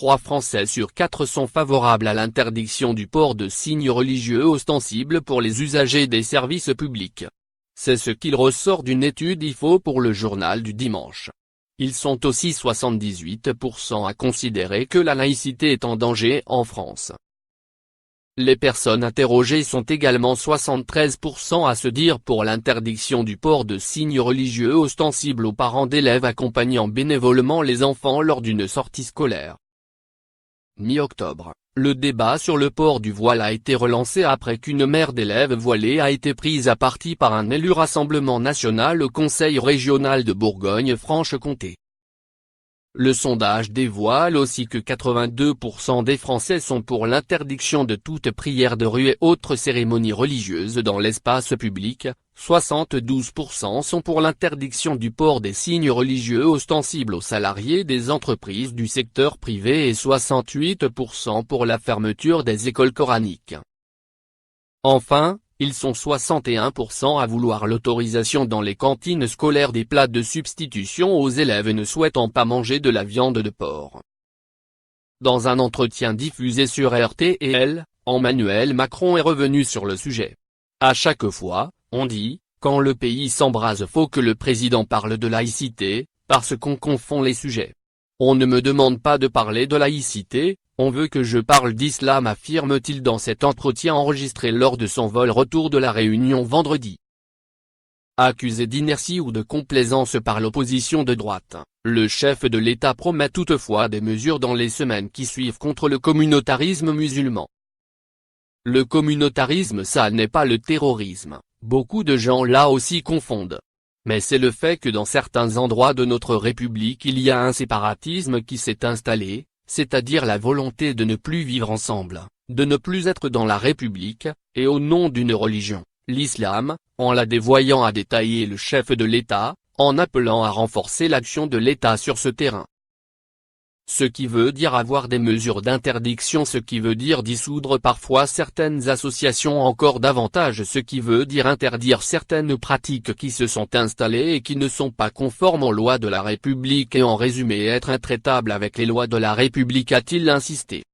3 Français sur 4 sont favorables à l'interdiction du port de signes religieux ostensibles pour les usagers des services publics. C'est ce qu'il ressort d'une étude IFO pour le Journal du Dimanche. Ils sont aussi 78% à considérer que la laïcité est en danger en France. Les personnes interrogées sont également 73% à se dire pour l'interdiction du port de signes religieux ostensibles aux parents d'élèves accompagnant bénévolement les enfants lors d'une sortie scolaire. Mi-octobre, le débat sur le port du voile a été relancé après qu'une mère d'élèves voilée a été prise à partie par un élu Rassemblement national au Conseil régional de Bourgogne-Franche-Comté. Le sondage dévoile aussi que 82% des Français sont pour l'interdiction de toute prière de rue et autres cérémonies religieuses dans l'espace public, 72% sont pour l'interdiction du port des signes religieux ostensibles aux salariés des entreprises du secteur privé et 68% pour la fermeture des écoles coraniques. Enfin, ils sont 61% à vouloir l'autorisation dans les cantines scolaires des plats de substitution aux élèves ne souhaitant pas manger de la viande de porc. Dans un entretien diffusé sur RTL, Emmanuel Macron est revenu sur le sujet. À chaque fois, on dit, quand le pays s'embrase faut que le président parle de laïcité, parce qu'on confond les sujets. On ne me demande pas de parler de laïcité, on veut que je parle d'islam, affirme-t-il dans cet entretien enregistré lors de son vol retour de la Réunion vendredi. Accusé d'inertie ou de complaisance par l'opposition de droite, le chef de l'État promet toutefois des mesures dans les semaines qui suivent contre le communautarisme musulman. Le communautarisme, ça n'est pas le terrorisme, beaucoup de gens là aussi confondent. Mais c'est le fait que dans certains endroits de notre République il y a un séparatisme qui s'est installé, c'est-à-dire la volonté de ne plus vivre ensemble, de ne plus être dans la République, et au nom d'une religion, l'islam, en la dévoyant, a détaillé le chef de l'État, en appelant à renforcer l'action de l'État sur ce terrain. Ce qui veut dire avoir des mesures d'interdiction, ce qui veut dire dissoudre parfois certaines associations, encore davantage ce qui veut dire interdire certaines pratiques qui se sont installées et qui ne sont pas conformes aux lois de la République et en résumé être intraitables avec les lois de la République, a-t-il insisté.